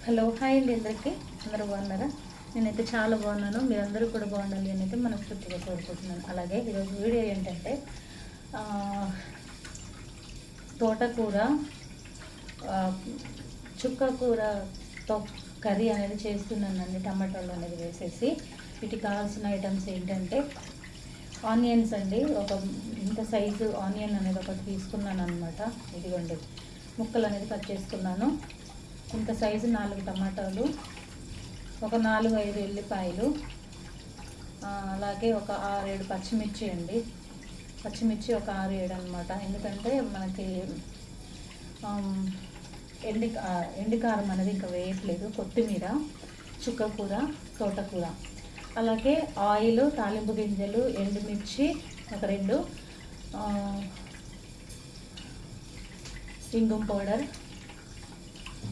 Hello, hi అండి అందరికీ. అందరూ బాగున్నారా? నేనైతే చాలా బాగున్నాను. మీరందరూ కూడా బాగుండాలి అని అయితే మనస్ఫూర్తిగా కోరుకుంటున్నాను. అలాగే ఈరోజు వీడియో ఏంటంటే తోటకూర, చుక్క కూరతో కర్రీ అనేది చేస్తున్నానండి. టమాటాలు అనేది వేసేసి వీటికి కావాల్సిన ఐటమ్స్ ఏంటంటే ఆనియన్స్ అండి. ఇంత సైజు ఆనియన్ అనేది ఒకటి తీసుకున్నాను అనమాట. ఇదిగోండి, ముక్కలు అనేది కట్ చేసుకున్నాను. ఇంత సైజు 4 టమాటాలు, ఒక 4-5 ఎల్లిపాయలు, అలాగే ఒక 6-7 పచ్చిమిర్చి అండి. పచ్చిమిర్చి ఒక 6-7 అనమాట. ఎందుకంటే మనకి ఎండికారం అనేది ఇంకా వేయట్లేదు. కొత్తిమీర, చుక్కకూర, తోటకూర, అలాగే ఆయిల్, తాలింపు గింజలు, ఎండుమిర్చి ఒక 2, ఇంగుం పౌడర్,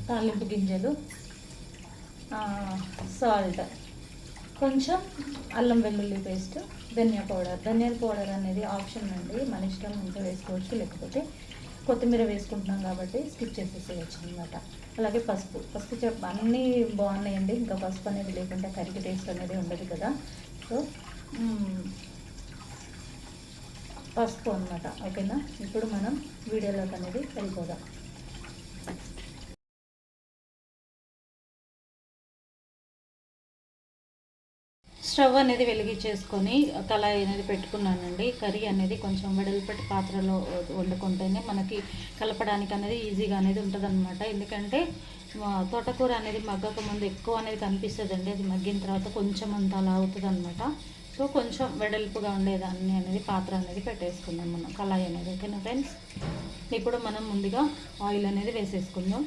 తాలింపు గింజలు, సాల్ట్, కొంచెం అల్లం వెల్లుల్లి పేస్ట్, ధనియాల పౌడర్ అనేది ఆప్షన్ అండి. మన ఇష్టం ఉంటే వేసుకోవచ్చు, లేకపోతే కొత్తిమీర వేసుకుంటున్నాం కాబట్టి స్కిప్ చేసేసేయచ్చు అనమాట. అలాగే పసుపు అన్నీ బాగున్నాయండి. ఇంకా పసుపు అనేది లేకుండా కర్రీకి టేస్ట్ అనేది ఉండదు కదా. సో పసుపు అనమాట. ఓకేనా? ఇప్పుడు మనం వీడియోలోకి అనేది వెళ్ళిపోదాం. స్టవ్ అనేది వెలిగించేసుకొని కళాయి అనేది పెట్టుకున్నానండి. కర్రీ అనేది కొంచెం వెడల్పటి పాత్రలో వండుకుంటేనే మనకి కలపడానికి అనేది ఈజీగా అనేది ఉంటుందన్నమాట. ఎందుకంటే తోటకూర అనేది మగ్గక ముందు ఎక్కువ అనేది కనిపిస్తుందండి. అది మగ్గిన తర్వాత కొంచెం అంత అలా అవుతుంది అనమాట. సో కొంచెం వెడల్పుగా ఉండేదాన్ని అనేది పాత్ర అనేది పెట్టేసుకుందాం మనం, కళాయి అనేది. ఓకేనా ఫ్రెండ్స్? ఇప్పుడు మనం ముందుగా ఆయిల్ అనేది వేసేసుకుందాం.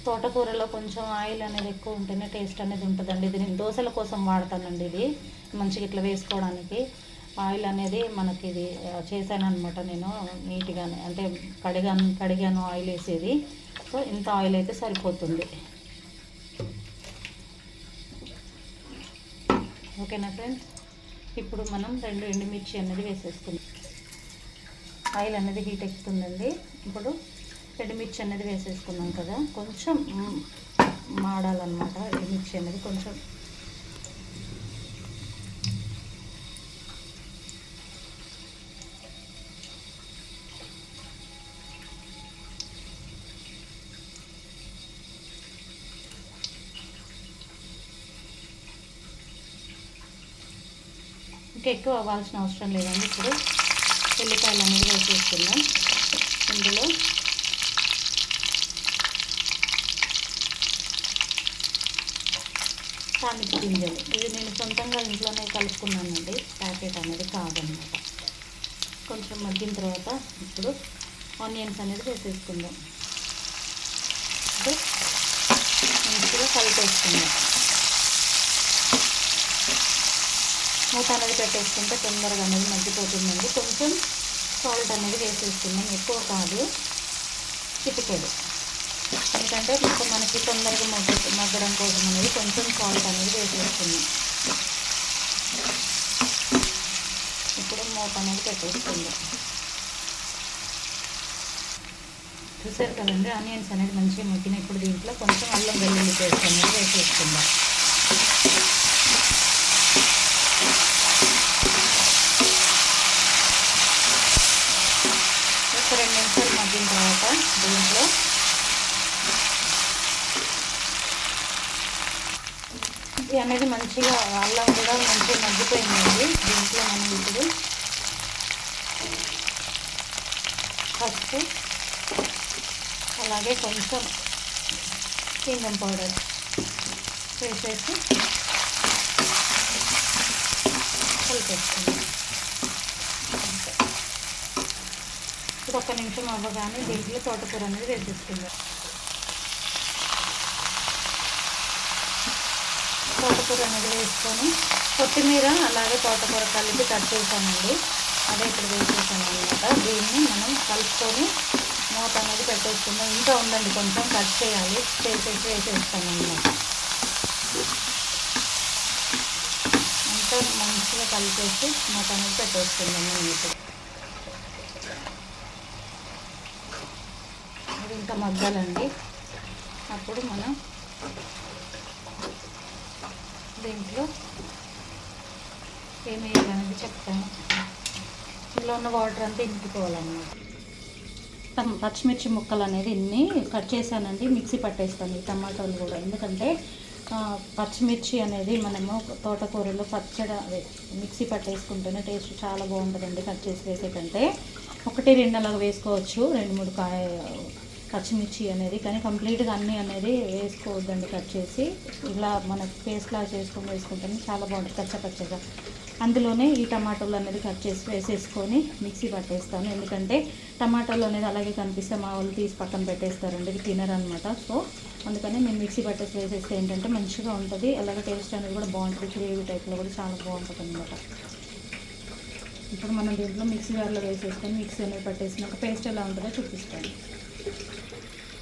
తోటకూరలో కొంచెం ఆయిల్ అనేది ఎక్కువ ఉంటేనే టేస్ట్ అనేది ఉంటుందండి. ఇది నేను దోశల కోసం వాడతానండి. ఇది మంచిగా ఇట్లా వేసుకోవడానికి ఆయిల్ అనేది మనకి ఇది చేశాను అనమాట. నేను నీట్గానే అంటే కడిగాను ఆయిల్ వేసేది. సో ఇంత ఆయిల్ అయితే సరిపోతుంది. ఓకేనా ఫ్రెండ్స్? ఇప్పుడు మనం 2 ఎండుమిర్చి అనేది వేసేసుకుందాం. ఆయిల్ అనేది హీట్ ఎక్కుతుందండి. ఇప్పుడు ఎండుమిర్చి అనేది వేసేసుకున్నాం కదా, కొంచెం మాడాలన్నమాట. ఎండుమిర్చి అనేది కొంచెం ఇంకా ఎక్కువ అవ్వాల్సిన అవసరం లేదండి. ఇప్పుడు ఎల్లిపాయలు అనేది వేసేసుకుందాం. ఇందులో తాలింపు గింజలు, ఇది నేను సొంతంగా ఇంట్లోనే కలుపుకున్నానండి, ప్యాకెట్ అనేది కాదనమాట. కొంచెం మగ్గిన తర్వాత ఇప్పుడు ఆనియన్స్ అనేది వేసేసుకుందాం. మంచిగా కలిపేసుకుందాం. మూత అనేది పెట్టేసుకుంటే తొందరగా అనేది మగ్గిపోతుందండి. కొంచెం సాల్ట్ అనేది వేసేసుకుందాం, ఎక్కువ కాదు, చిటికెడు. ఎందుకంటే ఇప్పుడు మనకి తొందరగా మగ్గడం కోసం అనేది కొంచెం సాల్ట్ అనేది వేసేసుకుందాం. ఇప్పుడు మూత అనేది పెట్టేసుకుందాం. చూసారు కదండి, ఆనియన్స్ అనేది మంచిగా మగ్గిన ఇప్పుడు దీంట్లో కొంచెం అల్లం వెల్లుల్లి పేస్ట్ అనేది వేసేసుకుందాం. ఒక 2 నిమిషాలు మగ్గిన తర్వాత దీంట్లో ఇది అనేది మంచిగా అల్లం కూడా మంచిగా మగ్గిపోయిందండి. దీంట్లో మనం ఇప్పుడు పసుపు, అలాగే కొంచెం ఇంగుం పౌడర్ వేసేసి కలిపేసుకుందాం. ఇప్పుడు 1 నిమిషం అవ్వగానే దీంట్లో తోటకూర అనేది వేసేసుకుందాం. తోటకూర అనేది వేసుకొని కొత్తిమీర అలాగే తోటకూర కలిపి కట్ చేసానండి. అదే ఇప్పుడు వేసేసాను అనమాట. దీన్ని మనం కలుపుకొని మూత అనేది పెట్టేసుకుందాం. ఇంకా ఉందండి, కొంచెం కట్ చేయాలి, వేసేస్తాను అన్నమాట. అంతా మంచిగా కలిపేసి మూత అనేది పెట్టేసుకుందాం. ఇప్పుడు ఇది ఇంకా మగ్గాలండి. అప్పుడు మనం దీంట్లో ఏమి వేయాలనేది చెప్తాను. ఇందులో ఉన్న వాటర్ అంతా ఇంకిపోవాలన్నమాట. పచ్చిమిర్చి ముక్కలు అనేది ఇన్ని కట్ చేశానండి, మిక్సీ పట్టేస్తాను ఈ టమాటాలు కూడా. ఎందుకంటే పచ్చిమిర్చి అనేది మనము తోటకూరలో పచ్చడి అదే మిక్సీ పట్టేసుకుంటేనే టేస్ట్ చాలా బాగుంటుందండి. కట్ చేసి వేసే కంటే 1-2 అలాగా వేసుకోవచ్చు, 2-3 పచ్చిమిర్చి అనేది. కానీ కంప్లీట్గా అన్నీ అనేది వేసుకోవద్దండి కట్ చేసి. ఇలా మనకు పేస్ట్లా వేసుకుంటేనే చాలా బాగుంటుంది కచ్చపచ్చగా. అందులోనే ఈ టమాటాలు అనేది కట్ చేసి వేసేసుకొని మిక్సీ పట్టేస్తాను. ఎందుకంటే టమాటాలు అనేది అలాగే కనిపిస్తే మా వాళ్ళు తీసి పక్కన పెట్టేస్తారండి, ఇది తినరనమాట. సో అందుకని నేను మిక్సీ పట్టేసి వేసేస్తే ఏంటంటే మంచిగా ఉంటుంది, అలాగే టేస్ట్ అనేది కూడా బాగుంటుంది. గ్రేవీ టైప్లో కూడా చాలా బాగుంటుంది అనమాట. ఇప్పుడు మనం దీంట్లో మిక్సీ జార్లో వేసేసుకొని మిక్సీ అనేది పట్టేసినాక పేస్ట్ ఎలా ఉంటుందో చూపిస్తాను.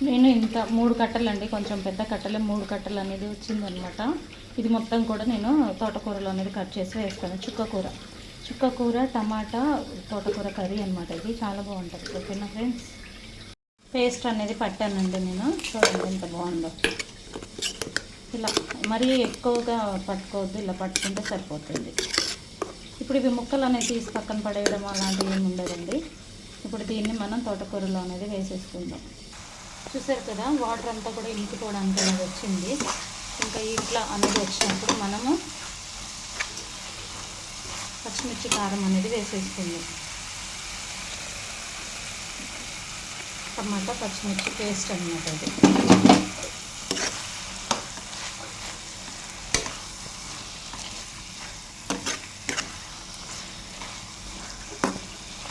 నేను ఇంత 3 కట్టలు అండి, కొంచెం పెద్ద కట్టలే 3 కట్టలు అనేది వచ్చిందనమాట. ఇది మొత్తం కూడా నేను తోటకూరలో అనేది కట్ చేసి వేస్తాను. చుక్కకూర టమాటా తోటకూర కర్రీ అనమాట. ఇది చాలా బాగుంటుంది. ఓకేనా ఫ్రెండ్స్, పేస్ట్ అనేది పట్టానండి నేను. చూడండి ఎంత బాగుందో. ఇలా మరీ ఎక్కువగా పట్టుకోవద్దు, ఇలా పట్టుకుంటే సరిపోతుంది. ఇప్పుడు ఇవి ముక్కలు అనేది తీసి పక్కన పడేయడం అలాంటివి ఏమి ఉండదండి. ఇప్పుడు దీన్ని మనం తోటకూరలో అనేది వేసేసుకుందాం. చూసారు కదా, వాటర్ అంతా కూడా ఇంకిపోవడానికి అనేది వచ్చింది. ఇంకా ఇట్లా అనేది వచ్చినప్పుడు మనము పచ్చిమిర్చి కారం అనేది వేసేసుకుందాం. టమాటా పచ్చిమిర్చి పేస్ట్ అన్నమాట అది.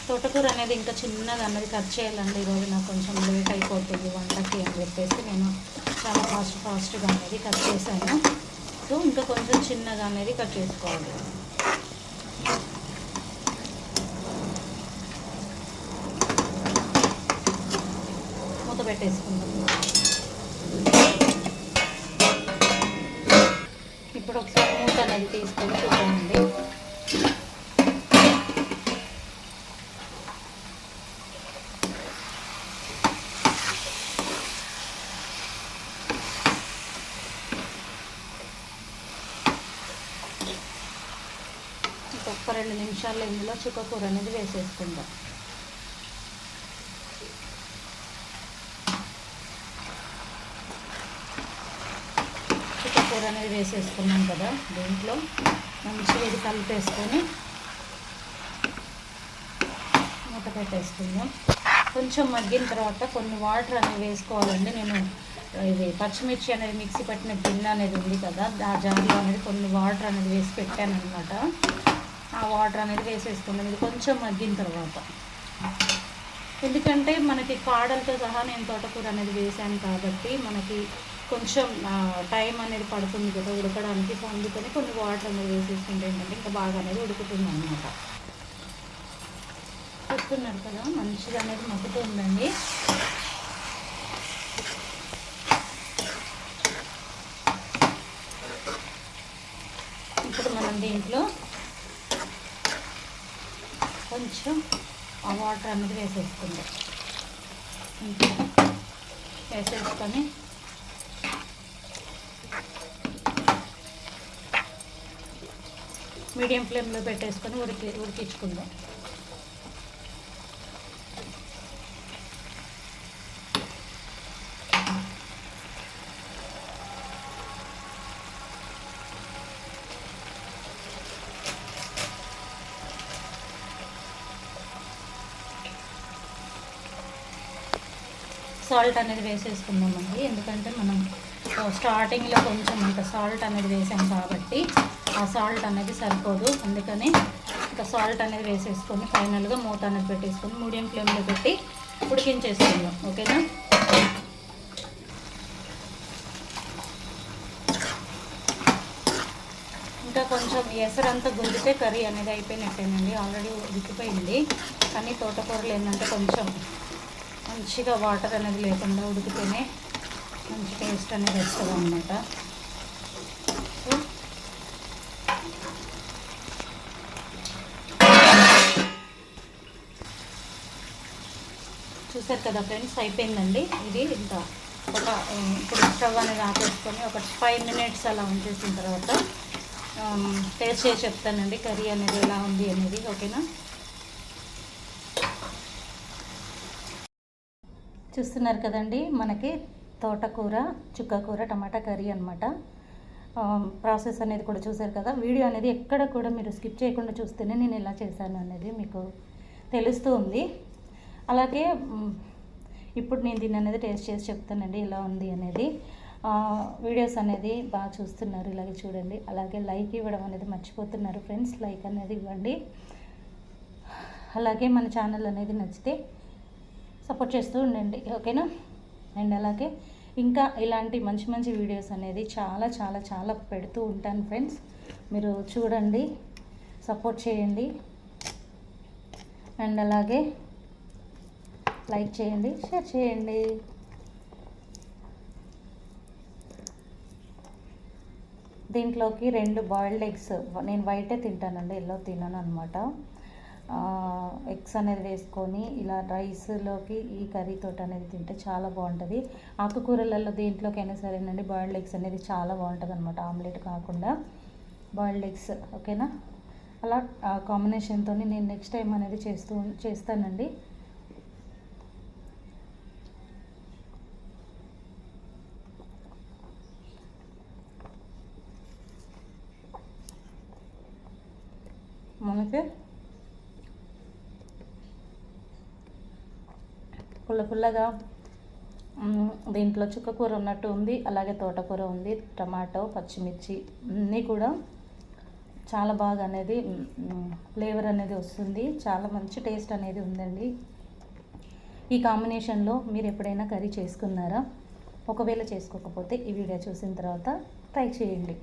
తోటకూర అనేది ఇంకా చిన్నగా అన్నది కట్ చేయాలండి. ఈరోజు నాకు కొంచెం లేట్ అయిపోతుంది వంటకి అని చెప్పేసి నేను చాలా ఫాస్ట్గా అనేది కట్ చేశాను. సో ఇంకా కొంచెం చిన్నగా అనేది కట్ చేసుకోవాలి. మూత పెట్టేసుకుందాం. ఇప్పుడు ఒకసారి మూత అనేది తీసుకొని చూడండి. ఒక 2 నిమిషాల్లో ఇందులో చుక్కకూర అనేది వేసేసుకుందాం. చుక్కకూర అనేది వేసేసుకున్నాం కదా, దీంట్లో మంచిగా ఇది కలిపేసుకొని మూత పెట్టేసుకుందాం. కొంచెం మగ్గిన తర్వాత కొన్ని వాటర్ అనేది వేసుకోవాలండి. నేను ఇది పచ్చిమిర్చి అనేది మిక్సీ పట్టిన గిన్నె అనేది ఉంది కదా, ఆ జార్లో అనేది కొన్ని వాటర్ అనేది వేసి పెట్టాను అనమాట. ఆ వాటర్ అనేది వేసేసుకున్నాం ఇది కొంచెం మగ్గిన తర్వాత. ఎందుకంటే మనకి కాడలతో సహా నేను తోటకూర అనేది వేసాను కాబట్టి మనకి కొంచెం టైం అనేది పడుతుంది కదా ఉడకడానికి. సో అందుకని కొన్ని వాటర్ అనేది వేసేసుకుంటే ఏంటంటే ఇంకా బాగా అనేది ఉడుకుతుంది అన్నమాట. చూస్తున్నారు కదా, మంచిగా అనేది మగ్గుతుందండి. ఇప్పుడు మనం దీంట్లో కొంచెం ఆ వాటర్ అనేది వేసేసుకుందాం. వేసేసుకొని మీడియం ఫ్లేమ్లో పెట్టేసుకొని ఉడికించుకుందాం. సాల్ట్ అనేది వేసేసుకుందామండి. ఎందుకంటే మనం స్టార్టింగ్లో కొంచెం ఇంకా సాల్ట్ అనేది వేసాం కాబట్టి ఆ సాల్ట్ అనేది సరిపోదు. అందుకని ఇంకా సాల్ట్ అనేది వేసేసుకొని ఫైనల్గా మూత అనేది పెట్టేసుకొని మీడియం ఫ్లేమ్లో పెట్టి ఉడికించేసుకుందాం. ఓకేనా, ఇంకా కొంచెం ఎసరంతా గుంజితే కర్రీ అనేది అయిపోయినట్టేనండి. ఆల్రెడీ ఉడికిపోయింది. కానీ తోటకూరలు ఏంటంటే కొంచెం మంచిగా వాటర్ అనేది లేకుండా ఉడికితేనే మంచి టేస్ట్ అనేది వస్తుంది అన్నమాట. చూసారు కదా ఫ్రెండ్స్, అయిపోయిందండి ఇది. ఇంకా ఇప్పుడు స్టవ్ అనేది ఆపేసుకొని ఒక 5 minutes అలా ఉంచేసిన తర్వాత టేస్ట్ చేసి చెప్తానండి కర్రీ అనేది ఎలా ఉంది అనేది. ఓకేనా? చూస్తున్నారు కదండి, మనకి తోటకూర, చుక్కకూర, టమాటా కర్రీ అనమాట. ప్రాసెస్ అనేది కూడా చూసారు కదా. వీడియో అనేది ఎక్కడ కూడా మీరు స్కిప్ చేయకుండా చూస్తేనే నేను ఎలా చేశాను అనేది మీకు తెలుస్తూ ఉంది. అలాగే ఇప్పుడు నేను దీన్ని అనేది టేస్ట్ చేసి చెప్తానండి ఎలా ఉంది అనేది. వీడియోస్ అనేది బాగా చూస్తున్నారు, ఇలాగే చూడండి. అలాగే లైక్ ఇవ్వడం అనేది మర్చిపోతున్నారు ఫ్రెండ్స్, లైక్ అనేది ఇవ్వండి. అలాగే మన ఛానల్ అనేది నచ్చితే సపోర్ట్ చేస్తూ ఉండండి. ఓకేనా? అండ్ అలాగే ఇంకా ఇలాంటి మంచి మంచి వీడియోస్ అనేది చాలా చాలా చాలా పెడుతూ ఉంటాను ఫ్రెండ్స్. మీరు చూడండి, సపోర్ట్ చేయండి. అండ్ అలాగే లైక్ చేయండి, షేర్ చేయండి. దీంట్లోకి 2 బాయిల్డ్ ఎగ్స్, నేను వైటే తింటానండి, ఎల్లో తినను అనమాట. ఎగ్స్ అనేది వేసుకొని ఇలా రైస్లోకి ఈ కర్రీతో అనేది తింటే చాలా బాగుంటుంది. ఆకుకూరలలో దేంట్లోకైనా సరేనండి బాయిల్డ్ ఎగ్స్ అనేది చాలా బాగుంటుంది అనమాట, ఆమ్లెట్ కాకుండా బాయిల్డ్ ఎగ్స్. ఓకేనా? అలా కాంబినేషన్తో నేను నెక్స్ట్ టైం అనేది చేస్తానండి. మనకి పుల్లగా దీంట్లో చుక్కకూర ఉన్నట్టు ఉంది, అలాగే తోటకూర ఉంది, టమాటో, పచ్చిమిర్చి అన్నీ కూడా చాలా బాగా అనేది ఫ్లేవర్ అనేది వస్తుంది. చాలా మంచి టేస్ట్ అనేది ఉందండి. ఈ కాంబినేషన్లో మీరు ఎప్పుడైనా కర్రీ చేసుకున్నారా? ఒకవేళ చేసుకోకపోతే ఈ వీడియో చూసిన తర్వాత ట్రై చేయండి.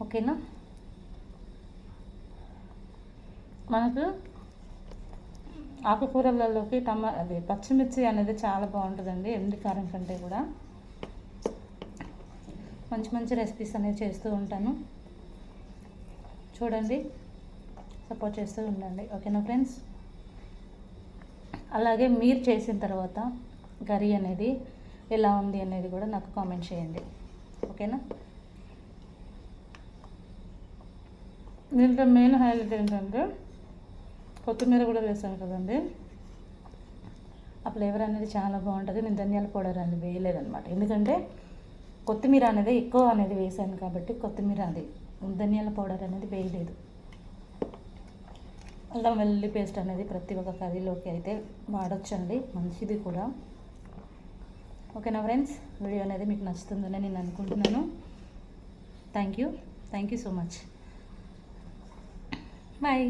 ఓకేనా? మనకు ఆకుకూరలలోకి అది పచ్చిమిర్చి అనేది చాలా బాగుంటుందండి, ఎండు కారం కంటే కూడా. మంచి మంచి రెసిపీస్ అనేది చేస్తూ ఉంటాను, చూడండి, సపోర్ట్ చేస్తూ ఉండండి. ఓకేనా ఫ్రెండ్స్? అలాగే మీరు చేసిన తర్వాత కర్రీ అనేది ఎలా ఉంది అనేది కూడా నాకు కామెంట్ చేయండి. ఓకేనా? దీంట్లో మెయిన్ హైలైట్ ఏంటంటే కొత్తిమీర కూడా వేసాను కదండి, ఆ ఫ్లేవర్ అనేది చాలా బాగుంటుంది. నేను ధనియాల పౌడర్ అనేది వేయలేదన్నమాట, ఎందుకంటే కొత్తిమీర అనేది ఎక్కువ అనేది వేసాను కాబట్టి కొత్తిమీర అది ధనియాల పౌడర్ అనేది వేయలేదు. అల్లం వెల్లుల్లి పేస్ట్ అనేది ప్రతి ఒక్క కర్రీలోకి అయితే వాడొచ్చండి, మంచిది కూడా. ఓకేనా ఫ్రెండ్స్? వీడియో అనేది మీకు నచ్చుతుందని నేను అనుకుంటున్నాను. Thank you so much. Bye.